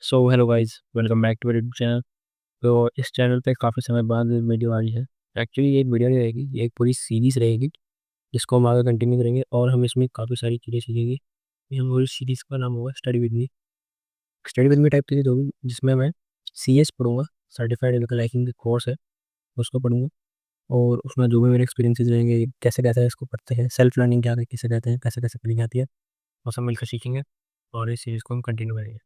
So hello guys, welcome back to YouTube channel. तो इस channel पे काफ़ी समय बाद वीडियो आई है। एक्चुअली ये एक वीडियो नहीं रहेगी, ये एक पूरी सीरीज़ रहेगी जिसको हम आगे कंटिन्यू करेंगे और हम इसमें काफ़ी सारी चीज़ें सीखेंगे। ये हम पूरी सीरीज़ का नाम होगा study with me. Study with me type की होगी जिसमें मैं CS पढ़ूँगा, सर्टिफाइड इलेक्ट्रिकल हैकिंग का कोर्स है उसको पढ़ूँगा। और उसमें जो भी मेरे एक्सपीरियंसेस रहेंगे, कैसे-कैसे इसको पढ़ते हैं, सेल्फ लर्निंग क्या किसे कहते हैं, कैसे-कैसे फीलिंग आती है, वो सब मिलकर सीखेंगे और इस सीरीज़ को हम कंटिन्यू करेंगे।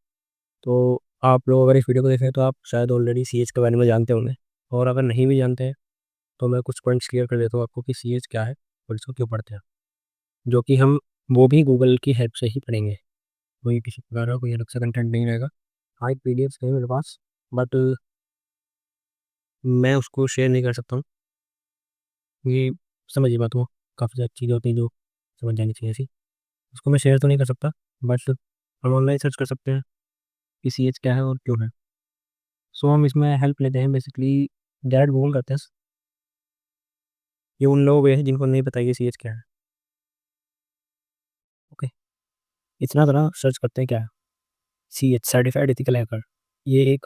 तो आप लोग अगर इस वीडियो को देख रहे हैं तो आप शायद ऑलरेडी सीएच के बारे में जानते होंगे, और अगर नहीं भी जानते हैं तो मैं कुछ पॉइंट्स क्लियर कर देता हूँ आपको कि सीएच क्या है और इसको क्यों पढ़ते हैं, जो कि हम वो भी गूगल की हेल्प से ही पढ़ेंगे। कोई किसी प्रकार का कोई अलग से कंटेंट नहीं रहेगा। हाँ, एक पीडीएफ है मेरे पास, बट मैं उसको शेयर नहीं कर सकता हूँ क्योंकि समझिए बात, वो काफ़ी सारी चीज़ें होती हैं जो समझ जानी चाहिए ऐसी। उसको मैं शेयर तो नहीं कर सकता, बट हम ऑनलाइन सर्च कर सकते हैं कि सीएच क्या है और क्यों है। सो हम इसमें हेल्प लेते हैं बेसिकली, डायरेक्ट गूगल करते हैं। ये उन लोगों के हैं जिनको नहीं पता ये सीएच क्या है। ओके, इतना तरह सर्च करते हैं क्या है सीएच, सर्टिफाइड एथिकल हैकर। ये एक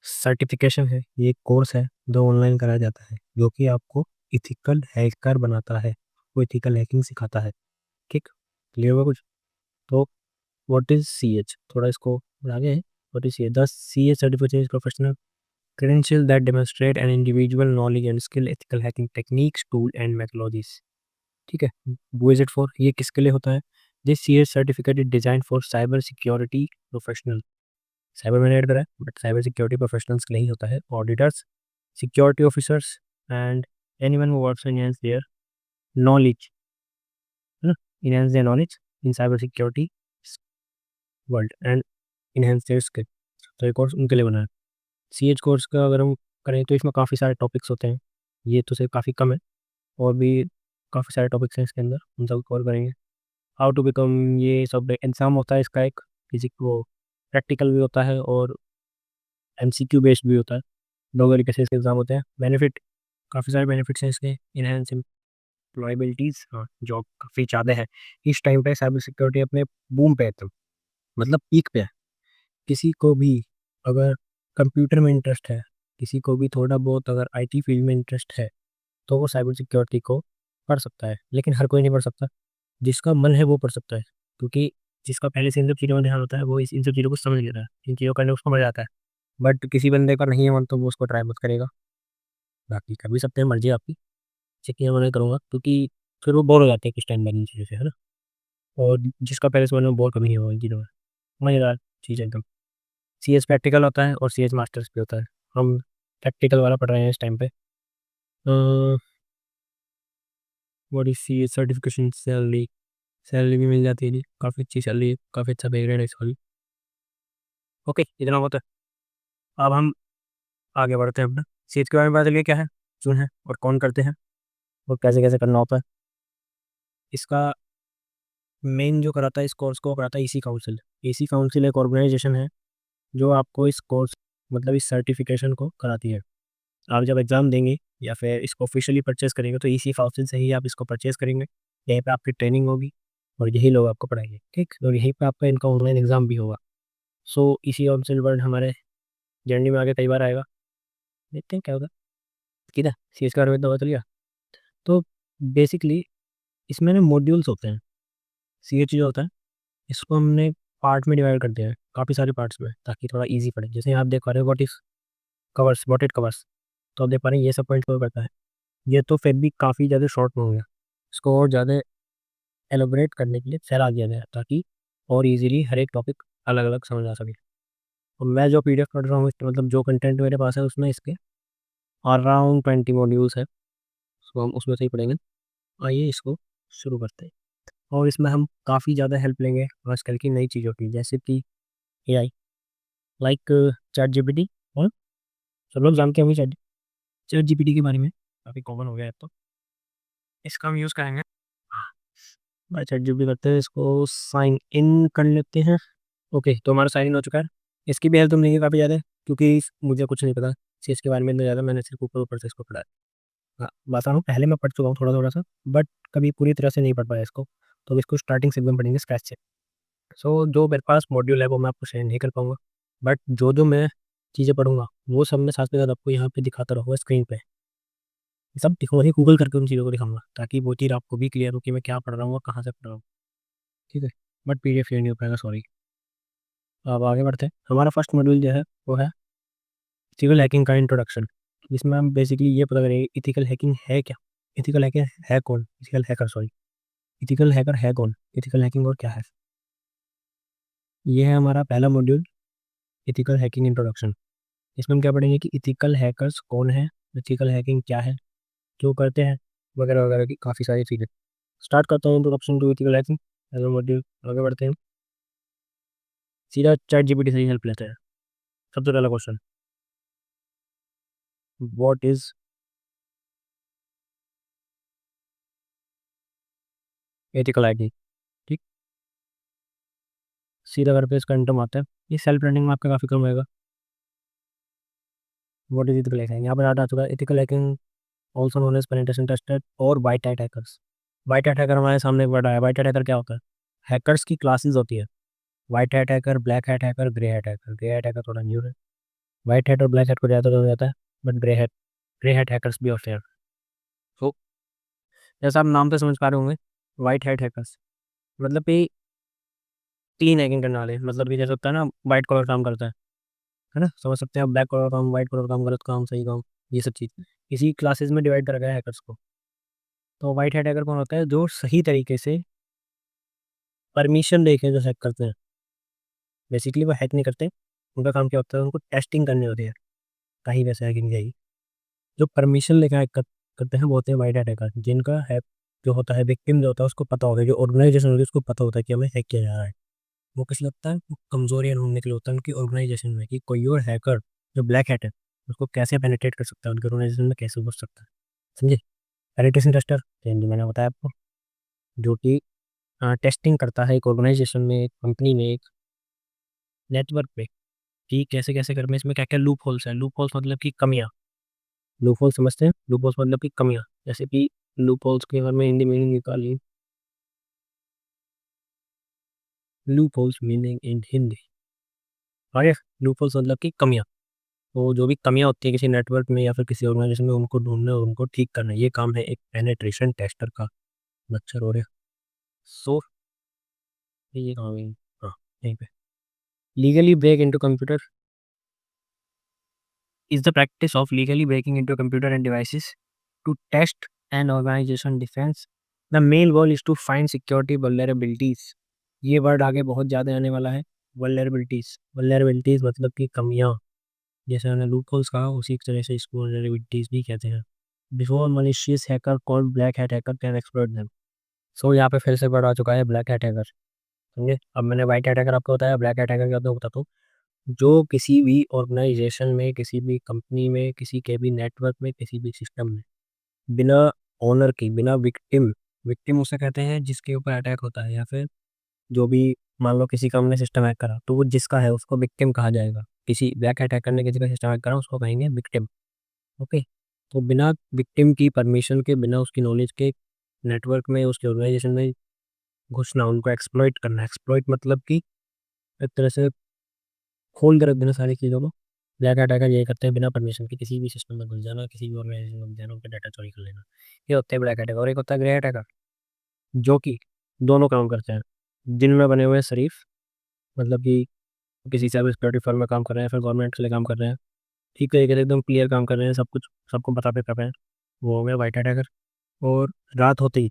सर्टिफिकेशन है, ये एक कोर्स है जो ऑनलाइन कराया जाता है, जो कि आपको इथिकल हैकर बनाता है, वो इथिकल हैकिंग सिखाता है। ठीक, क्लियर हुआ कुछ? तो व्हाट इज सीएच, थोड़ा इसको आगे है। What is CH? The CH certification is professional credential that demonstrate an individual knowledge and skill ethical hacking techniques tool and methodologies। ठीक है, वो इज इट फॉर, ये किसके लिए होता है? This CS certificate is design for cyber security professional. Cyber मैंने add करा है बट साइबर सिक्योरिटी प्रोफेशनल्स के लिए ही होता है। Auditors, security officers and anyone who works enhance their knowledge, है ना, enhance their knowledge in cyber security world and enhance their skill. तो ये कोर्स उनके लिए बना है। सीएच कोर्स का अगर हम करें तो इसमें काफ़ी सारे टॉपिक्स होते हैं, ये तो सिर्फ काफ़ी कम है, और भी काफ़ी सारे टॉपिक्स हैं इसके अंदर, उन सब कवर करेंगे। हाउ टू बिकम, ये सब एग्ज़ाम होता है इसका एक, फिजिक वो प्रैक्टिकल भी होता है और MCQ बेस्ड भी होता है। दो तरीके से इसके एग्ज़ाम होते हैं। बेनिफिट, काफ़ी सारे बेनिफिट्स हैं इसके। इनहेंस एम्प्लॉयबिलिटीज़, हाँ, जॉब काफ़ी ज़्यादा है इस टाइम पे। साइबर सिक्योरिटी अपने बूम पे है, एकदम मतलब पीक पे है। किसी को भी अगर कंप्यूटर में इंटरेस्ट है, किसी को भी थोड़ा बहुत अगर IT फील्ड में इंटरेस्ट है, तो वो साइबर सिक्योरिटी को पढ़ सकता है। लेकिन हर कोई नहीं पढ़ सकता, जिसका मन है वो पढ़ सकता है, क्योंकि जिसका पहले से इन सब चीज़ों में ध्यान होता है वो इन सब चीज़ों को समझ लेता है, इन चीज़ों करने में उसको मजा आता है। बट किसी बंदे का नहीं है मन तो वो उसको ट्राई मत करेगा। बाकी कर भी सकते हैं, मर्जी आपकी, चेक मैं नहीं करूँगा क्योंकि फिर वो बोर हो जाते हैं किस टाइम बाद इन चीज़ों से, है ना। और जिसका पहले से मन है वो बोर कभी नहीं होगा इन चीज़ों में, मज़ेदार चीज़ है एकदम। CS प्रैक्टिकल होता है और CS मास्टर्स भी होता है। हम प्रैक्टिकल वाला पढ़ रहे हैं इस टाइम पे। What is CS certification? Salary, salary भी मिल जाती है जी, काफ़ी अच्छी सैलरी है, काफ़ी अच्छा पे ग्रेड है इसका भी। ओके, इतना होता है। अब हम आगे बढ़ते हैं अपना। सीएच के बारे में पता चलिए क्या है, क्यों है और कौन करते हैं और कैसे कैसे करना होता है। इसका मेन जो कराता है इस कोर्स को कराता है EC काउंसिल। EC काउंसिल एक ऑर्गेनाइजेशन है जो आपको इस कोर्स, मतलब इस सर्टिफिकेशन को कराती है। आप जब एग्ज़ाम देंगे या फिर इसको ऑफिशियली परचेज करेंगे तो EC काउंसिल से ही आप इसको परचेज करेंगे। यहीं पे आपकी ट्रेनिंग होगी और यही लोग आपको पढ़ाएंगे, ठीक, और यहीं पे आपका इनका ऑनलाइन एग्ज़ाम भी होगा। सो EC काउंसिल वर्ड हमारे जर्नी में आगे कई बार आएगा, देखते हैं क्या होगा। किधर CS के बारे में तो बता लिया। तो बेसिकली इसमें ना मॉड्यूल्स होते हैं। CH जो होता है इसको हमने पार्ट में डिवाइड कर दिया है, काफ़ी सारे पार्ट्स में, ताकि थोड़ा इजी पड़े। जैसे आप देख पा रहे हो what is covers, what it covers, तो आप देख पा रहे हैं ये सब पॉइंट कवर करता है। ये तो फिर भी काफ़ी ज़्यादा शॉर्ट में हो गया, इसको और ज़्यादा एलोबरेट करने के लिए फैला दिया गया है, ताकि और इजीली हर एक टॉपिक अलग अलग समझ आ सके। और मैं जो PDF पढ़ रहा हूँ, मतलब जो कंटेंट मेरे पास है उसमें इसके अराउंड 20 मॉड्यूल्स है, उसको हम उसमें से ही पढ़ेंगे। आइए इसको शुरू करते हैं। और इसमें हम काफ़ी ज़्यादा हेल्प लेंगे आजकल की नई चीज़ों की, जैसे कि AI, लाइक ChatGPT। और सब लोग जानते होंगे ChatGPT के बारे में, काफ़ी कॉमन हो गया है अब तो। इसका हम यूज़ करेंगे। भाई ChatGPT करते हैं, इसको साइन इन कर लेते हैं। ओके, तो हमारा साइन इन हो चुका है। इसकी भी हेल्प तुम लेंगे काफ़ी ज़्यादा, क्योंकि मुझे कुछ नहीं पता इसके बारे में इतना ज़्यादा, मैंने सिर्फ ऊपर ऊपर से इसको पढ़ा है। हाँ, बता रहा हूँ, पहले मैं पढ़ चुका हूँ थोड़ा थोड़ा सा, बट कभी पूरी तरह से नहीं पढ़ पाया इसको। तो अब इसको स्टार्टिंग से एकदम पढ़ेंगे स्क्रैच से। सो जो मेरे पास मॉड्यूल है वो मैं आपको शेयर नहीं कर पाऊँगा, बट जो जो मैं चीज़ें पढ़ूंगा वो सब मैं साथ के साथ आपको यहाँ पे दिखाता रहूँगा स्क्रीन पे। सब वही गूगल करके उन चीज़ों को दिखाऊंगा ताकि वो चीज़ आपको भी क्लियर हो कि मैं क्या पढ़ रहा हूँ और कहाँ से पढ़ रहा हूँ। ठीक है, बट PDF शेयर नहीं हो पाएगा, सॉरी। अब आगे बढ़ते हैं। हमारा फर्स्ट मॉड्यूल जो है वो है इथिकल हैकिंग का इंट्रोडक्शन। जिसमें हम बेसिकली ये पता करेंगे इथिकल हैकिंग है क्या, इथिकल हैकर है कौन, ethical hacker sorry, ethical hacker है कौन, इथिकल हैकिंग और क्या है। ये है हमारा पहला मॉड्यूल, इथिकल हैकिंग इंट्रोडक्शन। इसमें हम क्या पढ़ेंगे कि इथिकल हैकर्स कौन है, इथिकल हैकिंग क्या है, क्यों करते हैं, वगैरह वगैरह की काफ़ी सारी चीज़ें। स्टार्ट करता हूँ introduction to ethical hacking as a module. आगे बढ़ते हैं, सीधा चैट जीपीटी से ही हेल्प लेते हैं। सबसे पहला question, what is ethical hacking. ठीक, सीधा घर पे इसका इंटरम आता है। ये सेल्फ लर्निंग में आपका काफ़ी कम होगा। व्हाट इज इथिकल हैकिंग, यहाँ पर आ चुका है। Ethical hacking also known as penetration tester और white hat hackers. White hat hacker हमारे सामने एक वर्ड आया। वाइट हैट हैकर क्या होता है, हैकर्स की क्लासेस होती है। White hat hacker, black hat hacker, grey hat hacker. Grey hat hacker थोड़ा न्यू है, वाइट हैट और ब्लैक हैट को ज़्यादा हो जाता है, बट ग्रे हैट हैकर्स भी होते हैं। तो जैसा आप नाम से समझ पा रहे होंगे, वाइट हैट हैकर्स मतलब कि तीन हैकिंग करने वाले, मतलब कि जैसे होता है ना वाइट कलर काम करता है ना, समझ सकते हैं आप, ब्लैक कलर काम, वाइट कलर काम, गलत काम, सही काम, ये सब चीज़ इसी क्लासेस में डिवाइड करा गया है हैकर्स को। तो वाइट हैट हैकर कौन होता है, जो सही तरीके से परमिशन देके जो हैक करते हैं। बेसिकली वो हैक नहीं करते, उनका काम क्या होता है, उनको टेस्टिंग करनी होती है कहीं वैसे हैकिंग जाएगी। जो परमिशन लेकर हैक करते हैं वो होते हैं वाइट हैट हैकर, जिनका हैक जो होता है, विक्टिम जो होता है उसको पता होता है, जो ऑर्गेनाइजेशन होती है उसको पता होता है कि हमें हैक किया जा रहा है। वो किस लगता है, वो कमजोरियां ढूंढने के लिए होता है उनकी ऑर्गेनाइजेशन में, कि कोई और हैकर जो ब्लैक हैट है उसको कैसे पेनिट्रेट कर सकता है, उनके ऑर्गेनाइजेशन में कैसे घुस सकता है। समझे, पेनिट्रेशन टेस्टर जो मैंने बताया आपको, जो कि टेस्टिंग करता है एक ऑर्गेनाइजेशन में, एक कंपनी में, एक नेटवर्क पे, कि कैसे कैसे कर में इसमें क्या क्या लूप होल्स है। लूप होल्स मतलब कि कमियाँ, लूप होल्स समझते हैं, लूप होल्स मतलब कि कमियाँ। जैसे कि लूप होल्स की अगर मैं हिंदी मीनिंग निकाली, loop holes meaning in Hindi, और लूप होल्स मतलब कि कमियाँ। तो जो भी कमियां होती है किसी नेटवर्क में या फिर किसी ऑर्गेनाइजेशन में, उनको ढूंढना और उनको ठीक करना, ये काम है एक पेनिट्रेशन टेस्टर का। मच्छर हो रहा, सो ये काम है। हाँ, यहीं पे legally break into computer is the practice of legally breaking into computer and devices to test and organisation defence. The main goal is to find security vulnerabilities. ये वर्ड आगे बहुत ज़्यादा आने वाला है। वल्नरेबिलिटीज, वल्नरेबिलिटीज मतलब कि कमियाँ। जैसे हमने लूप होल्स कहा, उसी तरह से इसको वल्नरेबिलिटीज भी कहते हैं। Before malicious hacker called black hat hacker can exploit them. So यहाँ पे फिर से वर्ड आ चुका है ब्लैक हैट हैकर। समझे, अब मैंने व्हाइट हैट हैकर आपको बताया, ब्लैक हैट हैकर क्या होता है बताता हूँ। जो किसी भी ऑर्गेनाइजेशन में, किसी भी कंपनी में, किसी के भी नेटवर्क में, किसी भी सिस्टम में बिना ऑनर की, बिना विक्टिम, विक्टिम उसे कहते हैं जिसके ऊपर अटैक होता है, या फिर जो भी, मान लो किसी का हमने सिस्टम हैक करा तो वो जिसका है उसको विक्टिम कहा जाएगा। किसी ब्लैक हैट हैकर ने किसी का सिस्टम हैक करा उसको कहेंगे विक्टिम। ओके, तो बिना विक्टिम की परमिशन के, बिना उसकी नॉलेज के नेटवर्क में, उसके ऑर्गेनाइजेशन में घुसना, उनको एक्सप्लॉइट करना। एक्सप्लॉइट मतलब कि एक तरह से खोल कर रख देना सारी चीज़ों को। ब्लैक हैट हैकर यही करते हैं, बिना परमिशन के किसी भी सिस्टम में घुस जाना, किसी भी ऑर्गेनाइजेशन में घुस जाना, उनका डाटा चोरी कर लेना। ये होते हैं ब्लैक हैट हैकर। और एक होता है ग्रे हैट हैकर, जो कि दोनों काम करते हैं। दिन में बने हुए शरीफ, मतलब कि किसी साइबर सिक्योरिटी फर्म में काम कर रहे हैं, फिर गवर्नमेंट के लिए काम कर रहे हैं, ठीक तरीके से एकदम क्लियर काम कर रहे हैं, सब कुछ सबको बताते कर रहे हैं, वो हो गया वाइट हैट हैकर। और रात होते ही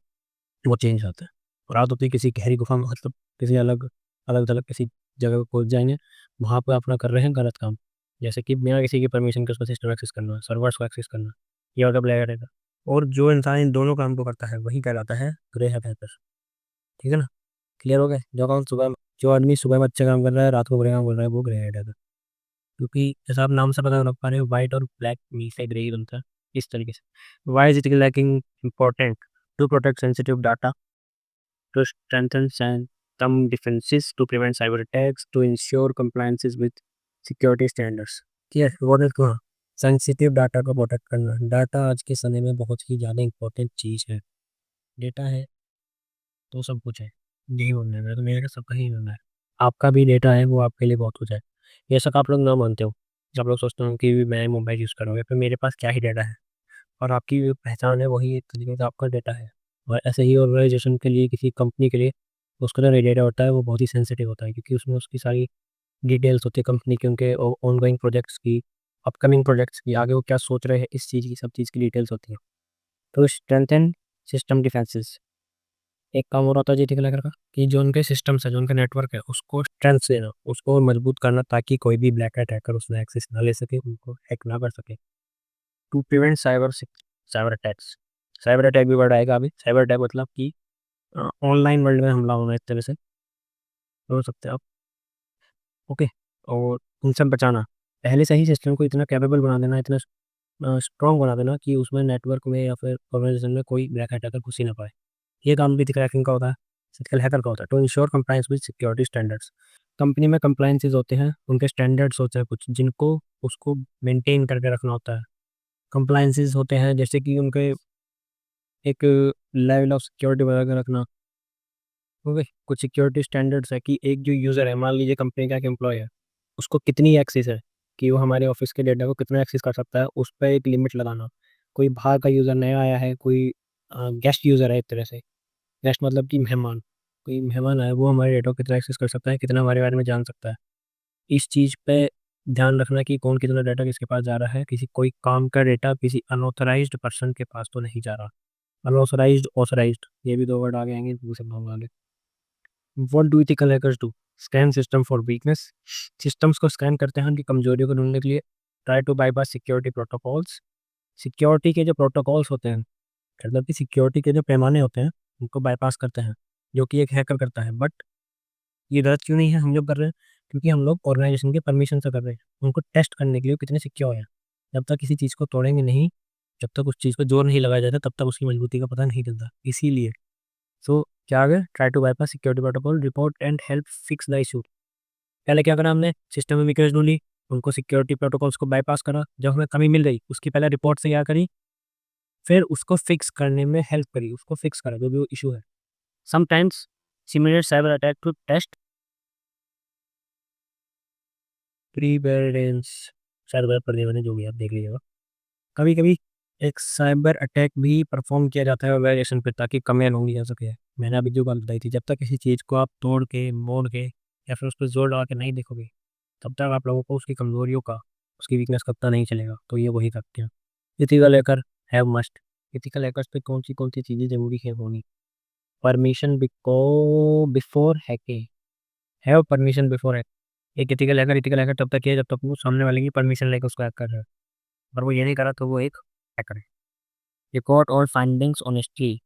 वो चेंज आता है। रात होती है किसी गहरी गुफा में, मतलब किसी अलग अलग थलग किसी जगह को पहुंच जाएंगे, वहाँ पर अपना कर रहे हैं गलत काम। जैसे कि बिना किसी की परमिशन के उसका सिस्टम एक्सेस करना, सर्वर्स को एक्सेस करना, ये होता ब्लैक हैकर। और जो इंसान इन दोनों काम को करता है वही कहलाता है ग्रे हैकर। ठीक है ना, क्लियर हो गया। जो काम सुबह, जो आदमी सुबह में अच्छा काम कर रहा है, रात को बुरे काम कर रहा है, वो ग्रे हैकर। क्योंकि जैसा आप नाम से पता लग पा रहे हो, व्हाइट और ब्लैक मिक्स से ग्रे ही बनता है, इस तरीके से। Why is it lacking important, to protect sensitive data, to strengthen some defenses, to prevent cyber attacks, to ensure compliances with security standards. ठीक है, वो देखो, सेंसिटिव डाटा को प्रोटेक्ट करना। डाटा आज के समय में बहुत ही ज़्यादा इंपॉर्टेंट चीज़ है। डेटा है तो सब कुछ है, यही बोलना है, मैं तो मेरे का सबका ही बोलना है। आपका भी डेटा है, वो आपके लिए बहुत कुछ है। बेशक आप लोग ना मानते हो, आप लोग सोचते हो कि मैं मोबाइल यूज़ कर रहा हूँ या फिर मेरे पास क्या ही डाटा है, और आपकी जो पहचान है वही एक तरीके से आपका डाटा है। और ऐसे ही ऑर्गेनाइजेशन के लिए, किसी कंपनी के लिए उसका जो डाटा होता है वो बहुत ही सेंसिटिव होता है, क्योंकि उसमें उसकी सारी डिटेल्स होती है कंपनी की, उनके ऑनगोइंग प्रोजेक्ट्स की, अपकमिंग प्रोजेक्ट्स की, आगे वो क्या सोच रहे हैं इस चीज़ की, सब चीज़ की डिटेल्स होती है। तो स्ट्रेंथन सिस्टम डिफेंसेस, एक काम और होता है जीटी हैकर का, कि जो उनके सिस्टम्स है, जो उनका नेटवर्क है, उसको स्ट्रेंथ देना, उसको और मजबूत करना, ताकि कोई भी ब्लैक हैट हैकर उसमें एक्सेस ना ले सके, उनको हैक ना कर सके। To prevent cyber attacks, cyber attack भी वर्ड आएगा अभी। साइबर अटैक मतलब कि ऑनलाइन वर्ल्ड में हमला होना, इस तरह से हो सकते हैं आप। ओके, और उनसे बचाना, पहले से ही सिस्टम को इतना कैपेबल बना देना, इतना स्ट्रॉन्ग बना देना कि उसमें नेटवर्क में या फिर ऑर्गेनाइजेशन में कोई ब्लैक हैकर घुस ही ना पाए। ये काम भी क्रैकिंग का होता है, एथिकल हैकर का होता है। To ensure compliance with security standards, company में कंप्लायंसेस होते हैं, उनके स्टैंडर्ड्स होते हैं कुछ, जिनको उसको मेंटेन करके रखना होता है। कंप्लायंसेस होते हैं जैसे कि उनके एक लेवल ऑफ सिक्योरिटी बना के रखना। ओके, कुछ सिक्योरिटी स्टैंडर्ड्स है कि एक जो यूज़र है, मान लीजिए कंपनी का एक एम्प्लॉय है, उसको कितनी एक्सेस है, कि वो हमारे ऑफिस के डेटा को कितना एक्सेस कर सकता है, उस पर एक लिमिट लगाना। कोई बाहर का यूज़र नया आया है, कोई गेस्ट यूज़र है, एक तरह से गेस्ट मतलब कि मेहमान, कोई मेहमान आया, वो हमारे डेटा को कितना एक्सेस कर सकता है, कितना हमारे बारे में जान सकता है। इस चीज़ पे ध्यान रखना कि कौन कितना डाटा किसके पास जा रहा है, किसी कोई काम का डेटा किसी अनऑथराइज्ड पर्सन के पास तो नहीं जा रहा। अनऑथराइज्ड, ऑथराइज्ड, ये भी दो वर्ड आगे आएंगे, दूसरे भाग आगे। What do ethical hackers do? Scan system for weakness, systems को स्कैन करते हैं उनकी कमजोरियों को ढूंढने के लिए। Try to bypass security protocols, security के जो प्रोटोकॉल्स होते हैं, मतलब कि सिक्योरिटी के जो पैमाने होते हैं, उनको बाईपास करते हैं, जो कि एक हैकर करता है। बट ये गलत क्यों नहीं है, हम लोग कर रहे हैं, क्योंकि हम लोग ऑर्गेनाइजेशन के परमिशन से कर रहे हैं, उनको टेस्ट करने के लिए कितने सिक्योर हैं। जब तक किसी चीज़ को तोड़ेंगे नहीं, जब तक उस चीज़ पर जोर नहीं लगाया जाता, तब तक उसकी मजबूती का पता नहीं चलता। इसीलिए सो क्या आ गया, try to bypass security protocol, report and help fix the issue. पहले क्या करा हमने, सिस्टम में वीकनेस ढूंढी, उनको सिक्योरिटी प्रोटोकॉल्स को बाईपास करा, जब हमें कमी मिल गई उसकी पहले रिपोर्ट से क्या करी, फिर उसको फिक्स करने में हेल्प करी, उसको फिक्स करा जो भी वो इशू है। Sometimes simulate cyber attack to test preparedness, cyber पर जो भी आप देख लीजिएगा। कभी कभी एक साइबर अटैक भी परफॉर्म किया जाता है ऑर्गेनाइजेशन पे, ताकि कमियां ढूंढी जा सके। मैंने अभी जो बात बताई थी, जब तक किसी चीज़ को आप तोड़ के, मोड़ के, या फिर उस पर जोर लगा के नहीं देखोगे, तब तक आप लोगों को उसकी कमजोरियों का, उसकी वीकनेस का पता नहीं चलेगा। तो ये वही करते हैं। Ethical hacker have must, ethical hackers पे कौन सी चीज़ें जरूरी है होनी। Permission before hacking, have permission before hack. एक इथिकल हैकर तब तक है जब तक वो सामने वाले की परमिशन लेकर उसको हैक कर रहा है, और वो ये नहीं करा तो वो एक हैकर है। रिकॉर्ड और फाइंडिंग्स ऑनेस्टली,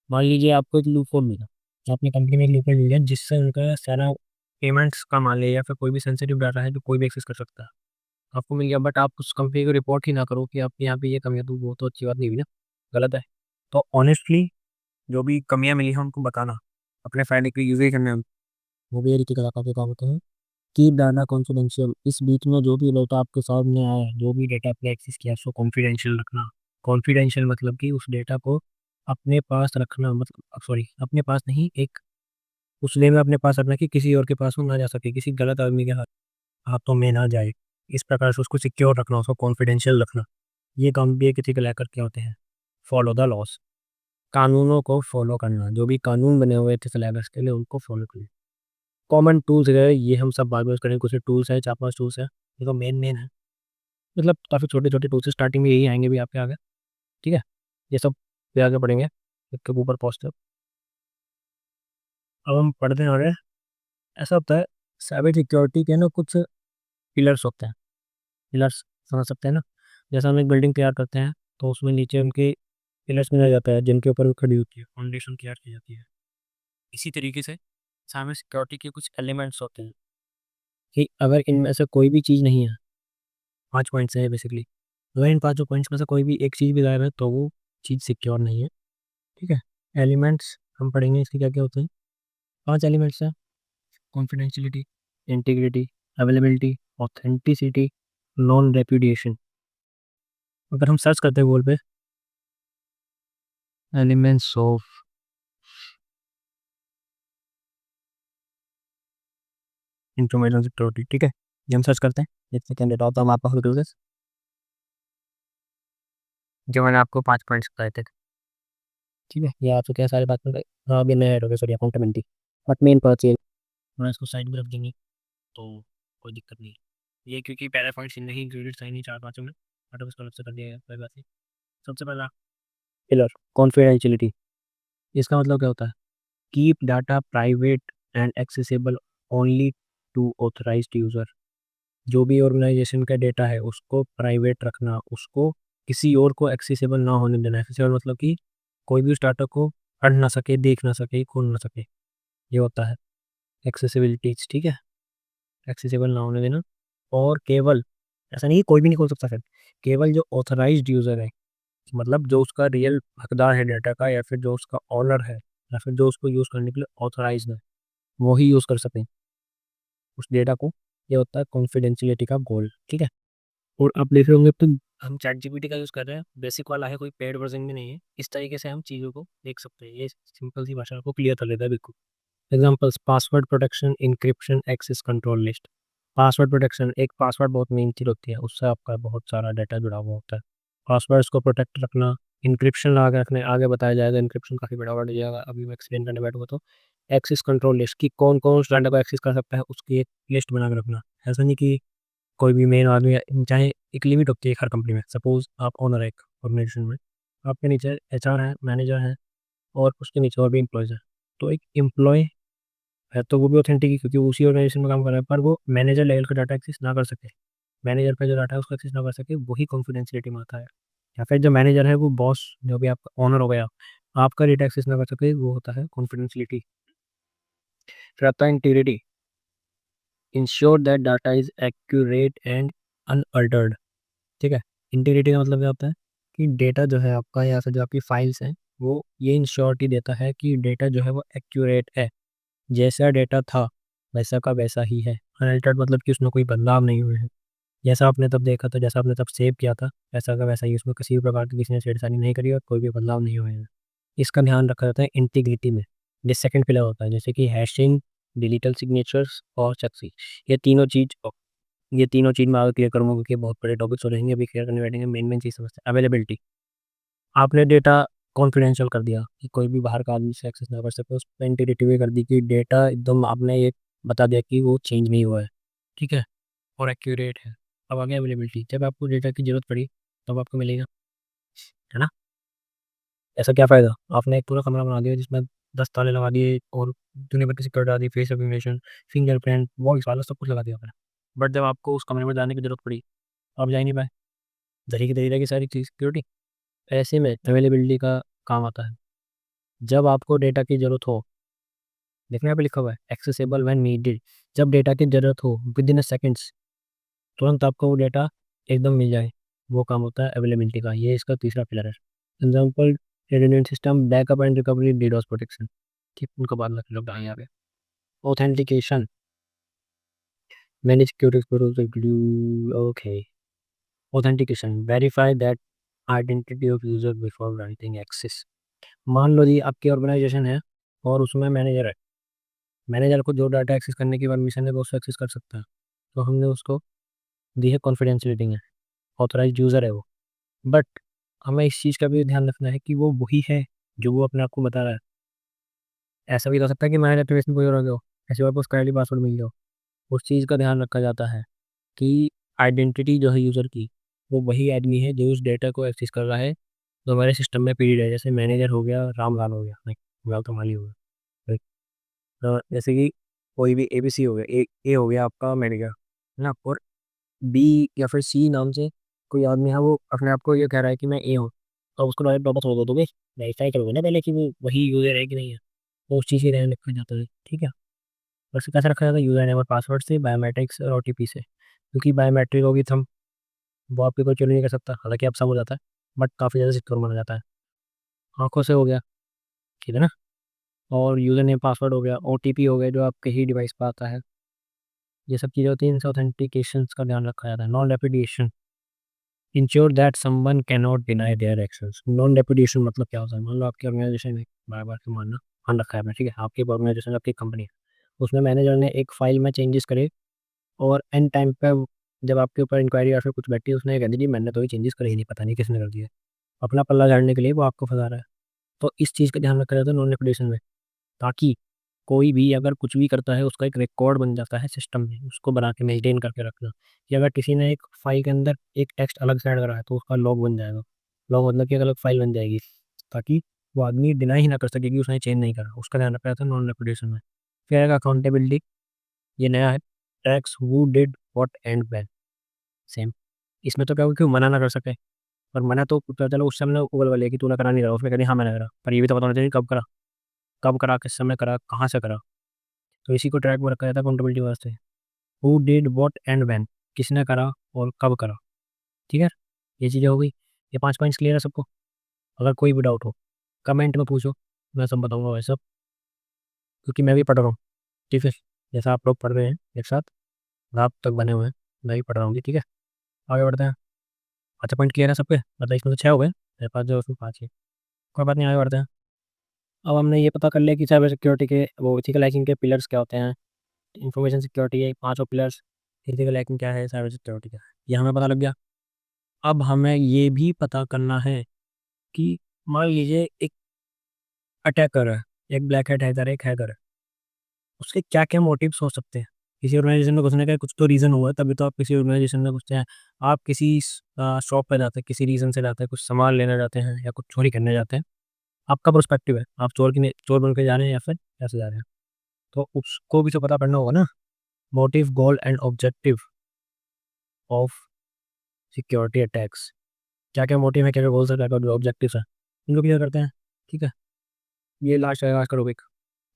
मान लीजिए आपको एक लूप होल मिला, आपने कंपनी में एक लूप होल लिया जिससे उनका सारा पेमेंट्स का मान लिया, या फिर कोई भी सेंसिटिव डाटा है जो कोई भी एक्सेस कर सकता है, आपको मिल गया, बट आप उस कंपनी को रिपोर्ट ही ना करो कि आपके यहाँ पे ये कमियां, तो वो तो अच्छी बात नहीं हुई ना, गलत है। तो ऑनेस्टली जो भी कमियां मिली हैं उनको बताना, अपने फायदे के लिए यूज ही करने हैं, वो भी एक तरीका के काम होते हैं। कीप डाटा कॉन्फिडेंशियल, इस बीच में जो भी डाटा आपके सामने आया, जो भी डेटा आपने एक्सेस किया, उसको कॉन्फिडेंशियल रखना। कॉन्फिडेंशियल मतलब कि उस डेटा को अपने पास रखना, मतलब सॉरी, अपने पास नहीं, एक उस वे में अपने पास रखना कि किसी और के पास वो ना जा सके, किसी गलत आदमी के हाथों में ना जाए। इस प्रकार से उसको सिक्योर रखना, उसको कॉन्फिडेंशियल रखना। ये काम भी किसी के हैकर क्या होते हैं। फॉलो द लॉस, कानूनों को फॉलो करना, जो भी कानून बने हुए थे सिलेबस के लिए उनको फॉलो करना। कॉमन टूल्स है, ये हम सब बाद में करेंगे, कुछ टूल्स है, 4-5 टूल्स है, ये तो मेन है, मतलब काफ़ी छोटे छोटे टूल्स है, स्टार्टिंग में यही आएंगे भी आपके आगे। ठीक है, ये सब पे आगे पढ़ेंगे, इसके ऊपर पहुँचते हैं। अब हम पढ़ते हैं आगे। ऐसा होता है, साइबर सिक्योरिटी के ना कुछ पिलर्स होते हैं। पिलर्स समझ सकते हैं ना, जैसे हम एक बिल्डिंग तैयार करते हैं, तो उसमें नीचे उनके पिलर्स बनाया जाता है, जिनके ऊपर वो खड़ी होती है, फाउंडेशन तैयार की जाती है। इसी तरीके से साइबर सिक्योरिटी के कुछ एलिमेंट्स होते हैं, कि अगर इनमें से कोई भी चीज़ नहीं है, 5 पॉइंट्स है बेसिकली, अगर इन 5 पॉइंट्स में से कोई भी एक चीज़ भी गायब है, तो वो चीज़ सिक्योर नहीं है। ठीक है, एलिमेंट्स हम पढ़ेंगे इसके क्या क्या होते हैं। 5 एलिमेंट्स हैं, confidentiality, integrity, availability, authenticity, non repudiation. अगर हम सर्च करते हैं गूगल पे, एलिमेंट्स ऑफ इंफॉर्मेशन सिक्योरिटी, ठीक है, ये हम सर्च करते हैं, देखते हैं candidate of the mark of recruiters, जो मैंने आपको 5 पॉइंट्स बताए थे। ठीक है, ये आ चुके हैं सारे बात में। हाँ, अभी नया ऐड हो गया, sorry, accountability. But main purchase मैं इसको साइड में रख देंगे, तो कोई दिक्कत नहीं। ये क्योंकि पहला पॉइंट नहीं इंक्लूडेड था, नहीं 4-5 में, बट अब इसको अलग से कर दिया गया, कोई बात नहीं। सबसे पहला पिलर, कॉन्फिडेंशियलिटी। इसका मतलब क्या होता है? Keep data private and accessible only to authorised user. जो भी ऑर्गेनाइजेशन का डेटा है उसको प्राइवेट रखना, उसको किसी और को एक्सेसिबल ना होने देना। एक्सेसिबल मतलब कि कोई भी उस डाटा को पढ़ ना सके, देख ना सके, खोल ना सके, ये होता है एक्सेसिबिलिटी। ठीक है, एक्सेसिबल ना होने देना। और केवल, ऐसा नहीं कि कोई भी नहीं खोल सकता, फिर केवल जो ऑथराइज्ड यूज़र है, मतलब जो उसका रियल हकदार है डाटा का, या फिर जो उसका ऑनर है, या फिर जो उसको यूज़ करने के लिए ऑथराइज है, वो ही यूज़ कर सकें उस डेटा को। ये होता है कॉन्फिडेंशियलिटी का गोल। ठीक है, और आप देख रहे होंगे तो हम चैट जीपीटी का यूज़ कर रहे हैं, बेसिक वाला है, कोई पेड वर्जन भी नहीं है। इस तरीके से हम चीज़ों को देख सकते हैं, ये सिंपल सी भाषा को क्लियर कर लेता है बिल्कुल। Examples, password protection, encryption, access control list. Password protection, एक पासवर्ड बहुत मेन चीज़ होती है, उससे आपका बहुत सारा डाटा जुड़ा हुआ होता है। पासवर्ड्स को प्रोटेक्ट रखना, इंक्रिप्शन लगा के रखने, आगे बताया जाएगा, इंक्रिप्शन काफ़ी बड़ा वर्ड हो जाएगा, अभी मैं एक्सप्लेन करने बैठूंगा। तो एक्सेस कंट्रोल लिस्ट, कि कौन कौन उस डाटा को एक्सेस कर सकता है, उसकी एक लिस्ट बना के रखना। ऐसा नहीं कि कोई भी मेन आदमी, चाहे एक लिमिट होती है हर कंपनी में। सपोज आप ऑनर है एक ऑर्गेनाइजेशन में, आपके नीचे एचआर है, मैनेजर है, और उसके नीचे और भी एम्प्लॉयज़ है। तो एक एम्प्लॉय है तो वो भी ऑथेंटिक है, क्योंकि वो उसी ऑर्गेनाइजेशन में काम कर रहा है, पर वो मैनेजर लेवल का डाटा एक्सेस ना कर सके, मैनेजर का जो डाटा है उसको एक्सेस ना कर सके, वही कॉन्फिडेंशियलिटी में आता है। या फिर जो मैनेजर है वो बॉस, जो भी आपका ऑनर हो गया, आपका डेटा एक्सेस ना कर सके, वो होता है कॉन्फिडेंशियलिटी। फिर आता है integrity, ensure that data is accurate and unaltered. ठीक है, इंटीग्रिटी का मतलब क्या होता है? कि डेटा जो है आपका, या फिर जो आपकी फाइल्स हैं, वो ये इंश्योरिटी देता है कि डेटा जो है वो एक्यूरेट है, जैसा डेटा था वैसा का वैसा ही है। अनअल्टर्ड मतलब कि उसमें कोई बदलाव नहीं हुए हैं, जैसा आपने तब देखा था, जैसा आपने तब सेव किया था, वैसा का वैसा ही, उसमें किसी भी प्रकार की किसी ने छेड़छाड़ी नहीं करी और कोई भी बदलाव नहीं हुए हैं। इसका ध्यान रखा जाता है इंटीग्रिटी में। ये सेकंड पिलर होता है, जैसे कि हैशिंग, डिजिटल सिग्नेचर्स और चेक्सी। ये तीनों चीज़ ये तीनों चीज़ मैं आगे क्लियर करूँगा, क्योंकि बहुत बड़े टॉपिक्स हो रहेंगे, अभी क्लियर करने बैठेंगे। मेन मेन चीज़ समझते हैं। अवेलेबिलिटी, आपने डेटा कॉन्फिडेंशियल कर दिया कि कोई भी बाहर का आदमी से एक्सेस ना कर सके, उस पर इंटीग्रिटी भी कर दी कि डेटा एकदम आपने ये बता दिया कि वो चेंज नहीं हुआ है। ठीक है, और एक्यूरेट है। अब आगे अवेलेबिलिटी, जब आपको डेटा की जरूरत पड़ी तब आपको मिलेगा, है ना? ऐसा क्या फ़ायदा? आपने एक पूरा कमरा बना दिया जिसमें 10 ताले लगा दिए और दुनिया भर की सिक्योरिटी डाल दी, फेस रिकग्निशन, फिंगरप्रिंट, वॉइस वाला सब कुछ लगा दिया आपने। बट जब आपको उस कमरे में जाने की जरूरत पड़ी, आप जा ही नहीं पाए, धरी की धरी रह गई सारी चीज़ सिक्योरिटी। ऐसे में अवेलेबिलिटी का काम आता है। जब आपको डेटा की ज़रूरत हो, देखना यहाँ पे लिखा हुआ है एक्सेसिबल व्हेन नीडेड, जब डेटा की ज़रूरत हो विद इन अ सेकेंड्स, तुरंत आपको वो डेटा एकदम मिल जाए, वो काम होता है अवेलेबिलिटी का। ये इसका तीसरा पिलर है। Example, redundant system, backup and recovery, DDoS protection. ठीक, उनका बाद में लोग डालेंगे आगे। Authentication, manage security, okay. Authentication, verify that identity of user before granting access. मान लो जी आपकी ऑर्गेनाइजेशन है और उसमें मैनेजर है, मैनेजर को जो डाटा एक्सेस करने की परमिशन है वो उसको एक्सेस कर सकता है, तो हमने उसको दी है कॉन्फिडेंशियलिटी है, ऑथराइज यूज़र है वो। बट हमें इस चीज़ का भी ध्यान रखना है कि वो वही है जो वो अपने आप को बता रहा है। ऐसा भी हो सकता है कि मैनेजर एप्लीकेशन कोई और आ गया हो, ऐसे और उसका आईडी पासवर्ड मिल गया हो। उस चीज़ का ध्यान रखा जाता है कि आइडेंटिटी जो है यूज़र की, वो वही आदमी है जो उस डेटा को एक्सेस कर रहा है, तो हमारे सिस्टम में पीरियड है। जैसे मैनेजर हो गया रामलाल हो गया, लाइक गौतम माली हो गया, right? तो जैसे कि कोई भी एबीसी हो गया, ए हो गया आपका मैनेजर, है ना? और बी या फिर सी नाम से कोई आदमी है, वो अपने आप को ये कह रहा है कि मैं ए हूँ, तो उसको डायरेक्ट वापस छोड़ दो, दोगे वेरीफाई करोगे ना पहले कि वो वही यूज़र है कि नहीं है। तो उस चीज़ की ध्यान रखा जाता है। ठीक है, वैसे कैसे रखा जाता है? यूज़र नेम और पासवर्ड से, बायोमेट्रिक्स और ओटीपी से। क्योंकि बायोमेट्रिक होगी थंब, वो आपके कोई चोरी नहीं कर सकता, हालांकि आप सब हो जाता है, बट काफ़ी ज़्यादा सिक्योर माना जाता है। आंखों से हो गया, ठीक है ना? और यूज़र नेम पासवर्ड हो गया, ओटीपी हो गया जो आपके ही डिवाइस पर आता है। ये सब चीज़ें होती हैं, इनसे ऑथेंटिकेशन का ध्यान रखा जाता है। Non repudiation, ensure that someone can not deny their actions. Non repudiation मतलब क्या होता है? मान लो आपकी ऑर्गेनाइजेशन है, बार बार के मानना मान रखा है आपने, ठीक है, आपकी ऑर्गेनाइजेशन, आपकी कंपनी है, उसमें मैनेजर ने एक फाइल में चेंजेस करे और एंड टाइम पे जब आपके ऊपर इंक्वायरी या फिर कुछ बैठी है, उसने ये कह दी जी मैंने तो ये चेंजेस करे ही नहीं, पता नहीं किसने कर दिए। अपना पल्ला झाड़ने के लिए वो आपको फंसा रहा है। तो इस चीज़ का ध्यान रखा जाता है नॉन रेपुटेशन में, ताकि कोई भी अगर कुछ भी करता है उसका एक रिकॉर्ड बन जाता है सिस्टम में, उसको बना के मेंटेन करके रखना, कि अगर किसी ने एक फाइल के अंदर एक टेक्स्ट अलग से ऐड करा है तो उसका लॉग बन जाएगा। लॉग मतलब कि एक अलग फाइल बन जाएगी, ताकि वो आदमी डिनाई ही ना कर सके कि उसने चेंज नहीं करा। उसका ध्यान रखा जाता है नॉन रेपुटेशन में। फिर आएगा अकाउंटेबिलिटी, ये नया है, tax who did what and when. Same, इसमें तो क्या होगा कि वो मना ना कर सके, पर मना तो पता चलो उस समय गूगल वाले कि तूने करा नहीं रहा, उसमें कह दिया हाँ मैंने करा, पर ये भी तो पता होना चाहिए कब करा, कब करा, किस समय करा, कहाँ से करा। तो इसी को ट्रैक में रखा जाता है अकाउंटेबिलिटी वास्ते। Who did what and when, किसने करा और कब करा। ठीक है, ये चीज़ें हो गई। ये 5 पॉइंट्स क्लियर है सबको? अगर कोई भी डाउट हो कमेंट में पूछो, मैं सब बताऊंगा वैसे सब, क्योंकि मैं भी पढ़ रहा हूँ। ठीक है, जैसा आप लोग पढ़ रहे हैं एक साथ, रात तक बने हुए हैं, मैं भी पढ़ रहा हूँ। ठीक है, आगे बढ़ते हैं। अच्छा, पॉइंट क्लियर है सबके? मतलब इसमें तो 6 हो गए, मेरे पास जो उसमें 5 है। कोई बात नहीं, आगे बढ़ते हैं। अब हमने ये पता कर लिया कि साइबर सिक्योरिटी के वो एथिकल हैकिंग के पिलर्स क्या होते हैं। इंफॉर्मेशन सिक्योरिटी है, पांचों पिलर्स। एथिकल हैकिंग क्या है, साइबर सिक्योरिटी क्या है, ये हमें पता लग गया। अब हमें ये भी पता करना है कि मान लीजिए एक अटैकर है, एक ब्लैक हैट हैकर, एक हैकर है, उसके क्या क्या मोटिव्स हो सकते हैं। किसी ऑर्गेनाइजेशन में घुसने का कुछ तो रीज़न हुआ है, तभी तो आप किसी ऑर्गेनाइजेशन में घुसते हैं। आप किसी शॉप पे जाते हैं, किसी रीज़न से जाते हैं, कुछ सामान लेने जाते हैं या कुछ चोरी करने जाते हैं। आपका पर्सपेक्टिव है, आप चोर बन के जा रहे हैं या फिर कैसे जा रहे हैं। तो उसको भी तो पता करना होगा ना, motive, goal and objective of security attacks. क्या क्या मोटिव है, क्या क्या गोल्स है, क्या क्या ऑब्जेक्टिव है, इनको क्लियर करते हैं। ठीक है, ये लास्ट है आज का टॉपिक,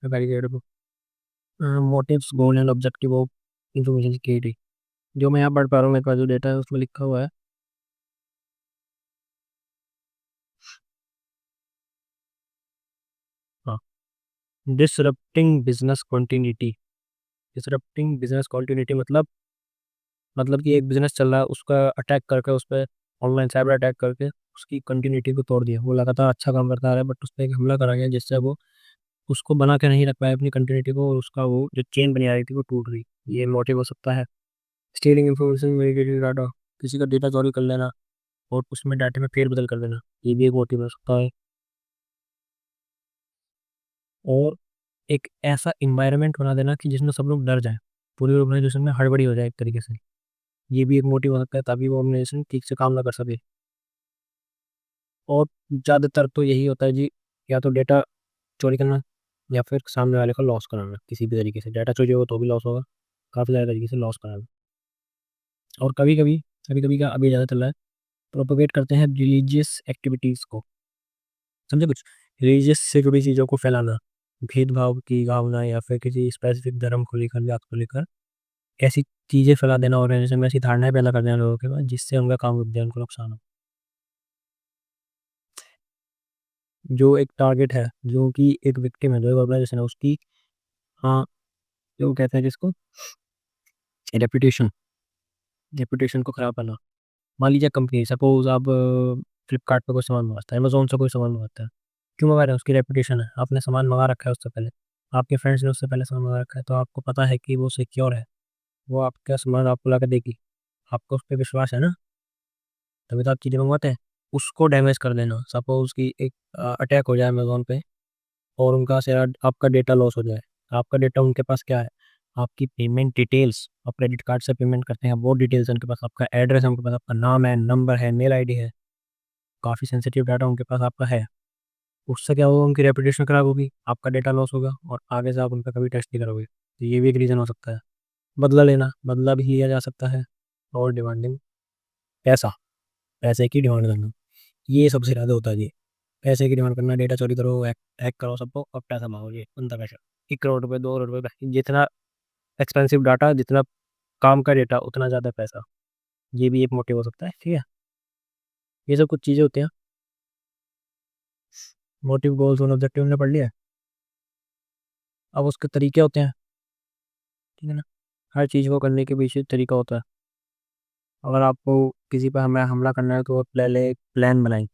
पहली motives, goal and objective of information security. जो मैं यहाँ पढ़ पा रहा हूँ, मेरे पास जो डेटा है उसमें लिखा हुआ है। हाँ, disrupting business continuity. Disrupting business continuity मतलब कि एक बिजनेस चल रहा है, उसका अटैक करके, उस पर ऑनलाइन साइबर अटैक करके उसकी कंटिन्यूटी को तोड़ दिया। वो लगातार अच्छा काम करता आ रहा है, बट उस पर एक हमला करा गया जिससे वो उसको बना के नहीं रख पाया अपनी कंटिन्यूटी को, और उसका वो जो चेन बनी आ रही थी वो टूट गई। ये मोटिव हो सकता है। स्टीलिंग इंफॉर्मेशन डाटा, किसी का डेटा चोरी कर लेना और उसमें डाटे में फेरबदल कर देना, ये भी एक मोटिव हो सकता है। और एक ऐसा इन्वायरमेंट बना देना कि जिसमें सब लोग डर जाए, पूरी ऑर्गेनाइजेशन में हड़बड़ी हो जाए एक तरीके से, ये भी एक मोटिव हो सकता है, तभी वो ऑर्गेनाइजेशन ठीक से काम ना कर सके। और ज़्यादातर तो यही होता है जी, या तो डेटा चोरी करना या फिर सामने वाले का लॉस कराना किसी भी तरीके से। डाटा चोरी होगा तो भी लॉस होगा, काफ़ी ज़्यादा तरीके से लॉस कराना। और कभी कभी का अभी ज़्यादा चल रहा है, प्रोपोगेट करते हैं रिलीजियस एक्टिविटीज़ को। समझे कुछ? रिलीजियस से जुड़ी चीज़ों को फैलाना, भेदभाव की भावना या फिर किसी स्पेसिफिक धर्म को लेकर, जात को लेकर ऐसी चीज़ें फैला देना, ऑर्गेनाइजेशन में ऐसी धारणाएं पैदा कर देना लोगों के पास, जिससे उनका काम रुक जाए, उनको नुकसान हो। जो एक टारगेट है, जो कि एक विक्टिम है, जो एक ऑर्गेनाइजेशन है उसकी, हाँ, जो कहते हैं जिसको रेपुटेशन, रेपुटेशन को खराब करना। मान लीजिए कंपनी, सपोज आप फ्लिपकार्ट पर कोई सामान मंगाता है, अमेजोन से कोई सामान मंगाता है, क्यों मंगा रहे हैं? उसकी रेपुटेशन है, आपने सामान मंगा रखा है उससे पहले, आपके फ्रेंड्स ने उससे पहले सामान मंगा रखा है, तो आपको पता है कि वो सिक्योर है, वो आपका सामान आपको ला के देगी, आपको उस पर विश्वास है ना, तभी तो आप चीज़ें मंगवाते हैं। उसको डैमेज कर देना, सपोज कि एक अटैक हो जाए अमेजोन पे और उनका सारा आपका डेटा लॉस हो जाए। आपका डेटा उनके पास क्या है? आपकी पेमेंट डिटेल्स, आप क्रेडिट कार्ड से पेमेंट करते हैं वो डिटेल्स उनके पास, आपका एड्रेस है उनके पास, आपका नाम है, नंबर है, मेल आईडी है, काफ़ी सेंसिटिव डाटा उनके पास आपका है। उससे क्या होगा? उनकी रेपुटेशन खराब होगी, आपका डेटा लॉस होगा और आगे से आप उनका कभी टेस्ट नहीं करोगे। तो ये भी एक रीज़न हो सकता है। बदला लेना, बदला भी लिया जा सकता है। और डिमांडिंग, पैसा, पैसे की डिमांड करना, ये सबसे ज़्यादा होता है जी। पैसे की डिमांड करना, डेटा चोरी करो, हैक करो सबको और पैसा मांगो, ये बनता पैसा। 1 करोड़ रुपए, 2 करोड़ रुपए, जितना एक्सपेंसिव डाटा, जितना काम का डेटा, उतना ज़्यादा पैसा। ये भी एक मोटिव हो सकता है। ठीक है, ये सब कुछ चीज़ें होती हैं। मोटिव, गोल्स और ऑब्जेक्टिव हमने पढ़ लिया है। अब उसके तरीके होते हैं, ठीक है ना, हर चीज़ को करने के पीछे तरीका होता है। अगर आपको किसी पर हमें हमला करना है तो आप पहले एक प्लान बनाएं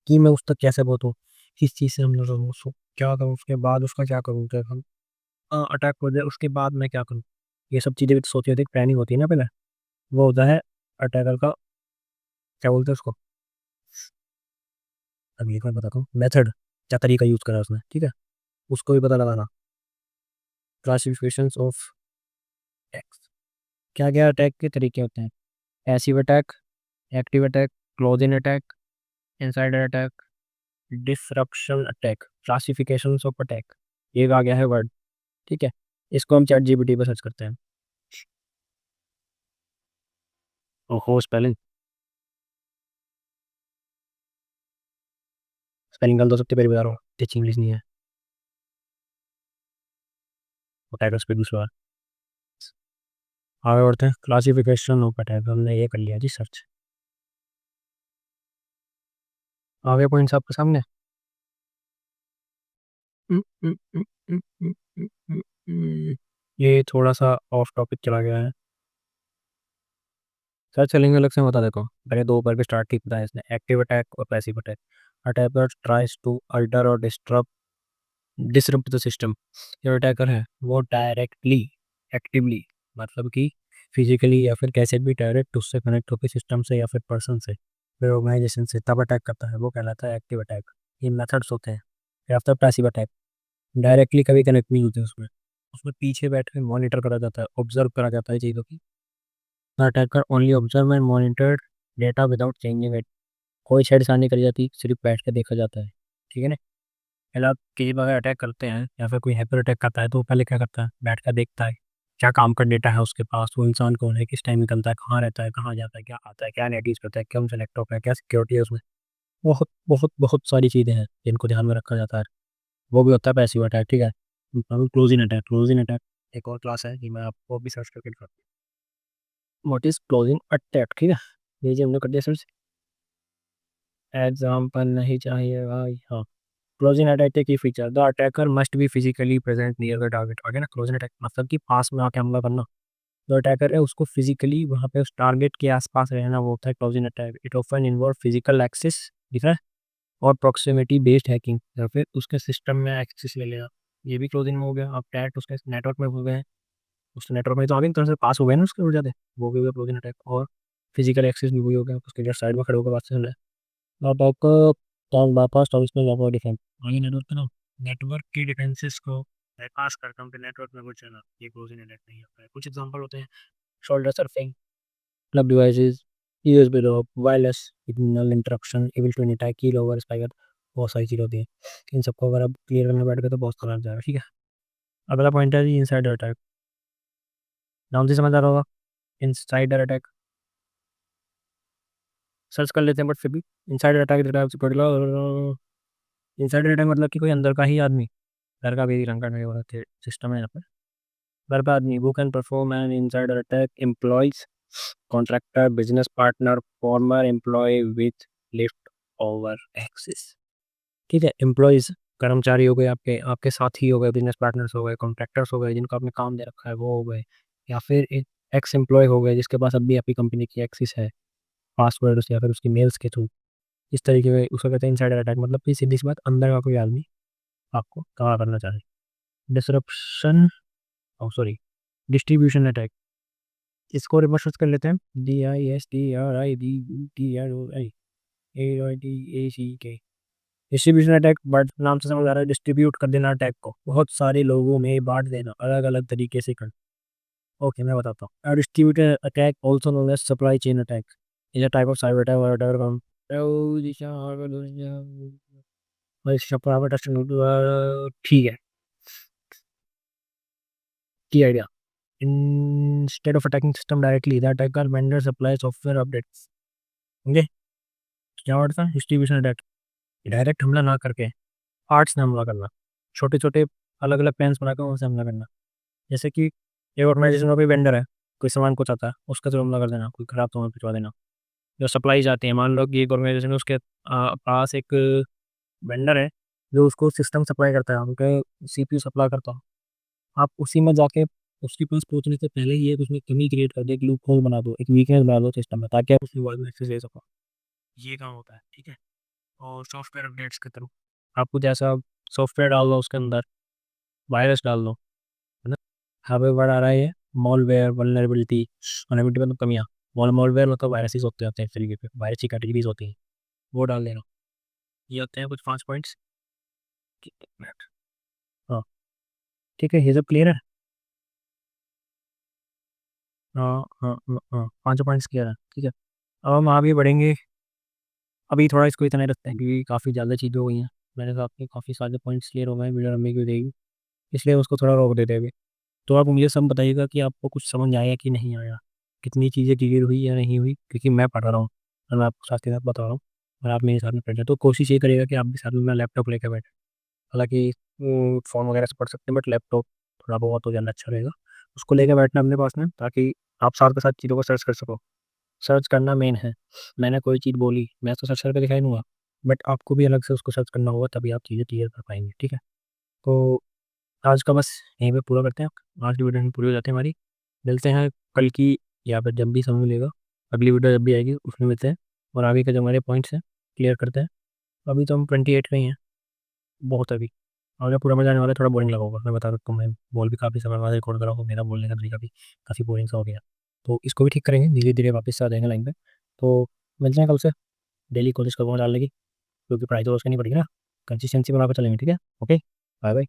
कि मैं उस तक कैसे पहुँचूँ, किस चीज़ से हमला करूँ, उसको क्या करूँ, उसके बाद उसका क्या करूँ, जब हम अटैक हो जाए उसके बाद मैं क्या करूँ। ये सब चीज़ें भी तो सोची होती है, प्लानिंग होती है ना पहले। वो होता है अटैकर का, क्या बोलते हैं उसको, अभी एक बार बताता हूँ, मेथड, क्या तरीका यूज़ करा उसने, ठीक है, उसको भी पता लगाना। क्लासिफिकेशन ऑफ अटैक्स, क्या क्या अटैक के तरीके होते हैं, passive attack, active attack, close in attack, insider attack, disruption attack, classification of attack, ये आ गया है वर्ड, ठीक है। इसको हम चैट जीपीटी पर सर्च करते हैं। ओहो, स्पेलिंग, स्पेलिंग गलत हो सकती है, पहले बता रहा हूँ, टीचिंग इंग्लिश नहीं है। अटैकर्स पे दूसरा आगे बढ़ते हैं, क्लासिफिकेशन ऑफ अटैक, हमने ये कर लिया जी सर्च। आगे पॉइंट्स आपके सामने। हम्म, हम्म, हम्म, हम्म, हम्म, हम्म, ये थोड़ा सा ऑफ टॉपिक चला गया है, सर्च चलेंगे अलग से, मैं बता देता हूँ। पहले दो ऊपर के स्टार्ट ठीक बताया इसने, एक्टिव अटैक और passive attack. Attacker tries to alter और डिसरप्ट द सिस्टम। जो अटैकर है वो डायरेक्टली, एक्टिवली, मतलब कि फिजिकली या फिर कैसे भी डायरेक्ट उससे कनेक्ट होकर सिस्टम से या फिर पर्सन से, फिर ऑर्गेनाइजेशन से तब अटैक करता है, वो कहलाता है एक्टिव अटैक। ये मेथड्स होते हैं। फिर आफ्टर पैसिव अटैक, डायरेक्टली कभी कनेक्ट नहीं होते उसमें, उसमें पीछे बैठ के मॉनिटर करा जाता है, ऑब्जर्व करा जाता है चीज़ों की। Attacker only observe and monitor data without changing it. कोई छेड़छाड़ नहीं करी जाती, सिर्फ बैठ के देखा जाता है, ठीक है ना। पहले आप किसी पर अटैक करते हैं या फिर कोई हैकर अटैक करता है तो वो पहले क्या करता है, बैठ कर देखता है क्या काम का डेटा है उसके पास, वो इंसान कौन है, किस टाइम निकलता है, कहाँ रहता है, कहाँ जाता है, क्या आता है, क्या नेटिव करता है, कौन सा लैपटॉप है, क्या सिक्योरिटी है उसमें। बहुत बहुत बहुत सारी चीज़ें हैं जिनको ध्यान में रखा जाता है। वो भी होता है पैसिव अटैक, ठीक है। Close in attack, close in attack एक और क्लास है कि मैं आपको भी सर्च करके दिखाता हूँ, what is close in attack, ठीक है। ये जी हमने कर दिया सर्च, एग्जाम्पल नहीं चाहिए भाई, हाँ। क्लोजिंग अटैक की feature, the attacker must be physically present near the target, आगे ना क्लोजिंग अटैक मतलब कि पास में आके हमला करना। जो अटैकर है उसको फिजिकली वहाँ पे उस टारगेट के आसपास रहना, वो होता है closing attack. It often involve physical access, दिख रहा है, और प्रॉक्सिमिटी बेस्ड हैकिंग, या फिर उसके सिस्टम में एक्सेस ले लेना। ये भी क्लोजिंग में हो गया, आप टैट उसके नेटवर्क में हो गए हैं, उस नेटवर्क में तो आगे तरह से पास हो गए ना उसके उड़ जाते, वो भी हो गया क्लोजिंग अटैक। और फिजिकल एक्सेस भी वही हो गया, उसके जस्ट साइड में खड़े होकर बात सुन रहे हैं। अब आपको टॉक बाईपास टॉक इसमें व्यापार डिफेंस, आगे नेटवर्क पे ना, नेटवर्क की डिफेंसेस को बाईपास करके उनके नेटवर्क में कुछ है ना, ये क्लोजिंग अटैक नहीं होता है। कुछ एग्जांपल होते हैं, shoulder surfing, club devices, USB drop, wireless signal interruption, able to attack, की ओवर स्पाइकर, बहुत सारी चीज़ होती है। इन सबको अगर आप क्लियर करने बैठ गए तो बहुत खराब जाएगा, ठीक है। अगला पॉइंट है जी इनसाइडर अटैक, नाम से समझ आ रहा होगा, इनसाइडर अटैक सर्च कर लेते हैं, बट फिर भी इनसाइडर अटैक इनसाइडर अटैक मतलब कि कोई अंदर का ही आदमी, घर का भी रंग का नहीं हो रहा थे सिस्टम है यहाँ पे, घर का आदमी वो can perform an insider attack, employees, contractor, business partner, former employee with leftover access, ठीक है। एम्प्लॉयज कर्मचारी हो गए, आपके आपके साथी हो गए, बिजनेस पार्टनर्स हो गए, कॉन्ट्रैक्टर्स हो गए जिनको आपने काम दे रखा है वो हो गए, या फिर एक एक्स एम्प्लॉय हो गए जिसके पास अभी आपकी कंपनी की एक्सेस है, पासवर्ड या फिर उसकी मेल्स के थ्रू। इस तरीके से उसको कहते हैं इनसाइडर अटैक, मतलब कि सीधी सी बात, अंदर का कोई आदमी आपको तबाह करना चाहे। डिसरप्शन, ओ सॉरी, डिस्ट्रीब्यूशन अटैक, इसको रिवर्स कर लेते हैं, DISTRIBUTROI, डिस्ट्रीब्यूशन अटैक, बट नाम से समझ आ रहा है, डिस्ट्रीब्यूट कर देना अटैक को बहुत सारे लोगों में बांट देना, अलग अलग तरीके से कर। ओके मैं बताता हूँ, distributor attack also known as supply chain attack, is a type of cyber attack और अटैक कम ठीक है, की idea. Instead of attacking system directly, the attacker vendor supplies software updates, समझे क्या वर्ड था, डिस्ट्रीब्यूशन अटैक, डायरेक्ट हमला ना करके पार्ट्स में हमला करना, छोटे छोटे अलग अलग प्लान्स बनाकर उनसे हमला करना। जैसे कि एक ऑर्गेनाइजेशन का कोई वेंडर है, कोई सामान कुछ आता है उसका जो हमला कर देना, कोई खराब सामान भिजवा देना। जो सप्लाई जाती है, मान लो कि एक ऑर्गेनाइजेशन है, उसके पास एक वेंडर है जो उसको सिस्टम सप्लाई करता है, उनके सीपीयू सप्लाई करता है। आप उसी में जाके उसके पास पहुंचने से पहले ही एक उसमें कमी क्रिएट कर दो, एक लूप होल बना दो, एक वीकनेस बना दो सिस्टम में, ताकि आप उसकी वॉइस एक्सेस ले सको। ये काम होता है, ठीक है। और सॉफ्टवेयर अपडेट्स के थ्रू आपको जैसा सॉफ्टवेयर डाल दो उसके अंदर, वायरस डाल दो, है ना। हाँ भाई वर्ड आ रहा है ये, मॉलवेयर, वल्नरेबिलिटी, वल्नरेबिलिटी मतलब कमियाँ, मॉलवेयर मतलब वायरसेस होते हैं एक तरीके के, वायरस की कैटेगरीज होती हैं, वो डाल देना। ये होते हैं कुछ 5 पॉइंट्स। हाँ, ठीक है, ये सब क्लियर है। हाँ हाँ हाँ हाँ, 5 पॉइंट्स क्लियर है, ठीक है। अब हम आगे बढ़ेंगे। अभी थोड़ा इसको इतना ही रखते हैं क्योंकि काफ़ी ज़्यादा चीज़ें हो गई हैं। मैंने कहा आपके काफ़ी सारे पॉइंट्स क्लियर हो गए हैं, वीडियो लंबी क्यों देगी, इसलिए उसको थोड़ा रोक देते हैं अभी। तो आप मुझे सब बताइएगा कि आपको कुछ समझ आया कि नहीं आया, कितनी चीज़ें क्लियर हुई या नहीं हुई, क्योंकि मैं पढ़ रहा हूँ और मैं आपको साथ के साथ बता रहा हूँ और आप मेरे साथ में पढ़ रहे हैं। तो कोशिश ये करिएगा कि आप भी साथ में, मैं लैपटॉप लेकर बैठे। हालांकि फ़ोन वगैरह से पढ़ सकते हैं बट लैपटॉप थोड़ा बहुत हो ज़्यादा अच्छा रहेगा। उसको लेकर बैठना अपने पास में, ताकि आप साथ के साथ चीज़ों को सर्च कर सको। सर्च करना मेन है। मैंने कोई चीज़ बोली, मैं तो सर्च करके दिखाई दूंगा, बट आपको भी अलग से उसको सर्च करना होगा, तभी आप चीज़ें क्लियर कर पाएंगे, ठीक है। तो आज का बस यहीं पे पूरा करते हैं। आज की वीडियो में पूरी हो जाती है हमारी। मिलते हैं कल की, या फिर जब भी समय मिलेगा, अगली वीडियो जब भी आएगी उसमें मिलते हैं और आगे के जो हमारे पॉइंट्स हैं क्लियर करते हैं। अभी तो हम 28 में ही हैं, बहुत अभी आगे पूरा मजा आने वाला है। थोड़ा बोरिंग लगा होगा, मैं बता सकता हूँ, मैं बोल भी काफ़ी समय बाद रिकॉर्ड करा हूँ, मेरा बोलने का तरीका भी काफ़ी बोरिंग सा हो गया। तो इसको भी ठीक करेंगे, धीरे धीरे वापस से आ जाएंगे लाइन पे। तो मिलते हैं कल से। डेली कोशिश करूँगा डालने की, क्योंकि पढ़ाई तो रोज़ करनी पड़ेगी ना। कंसिस्टेंसी बना कर चलेंगे, ठीक है। Okay, bye bye.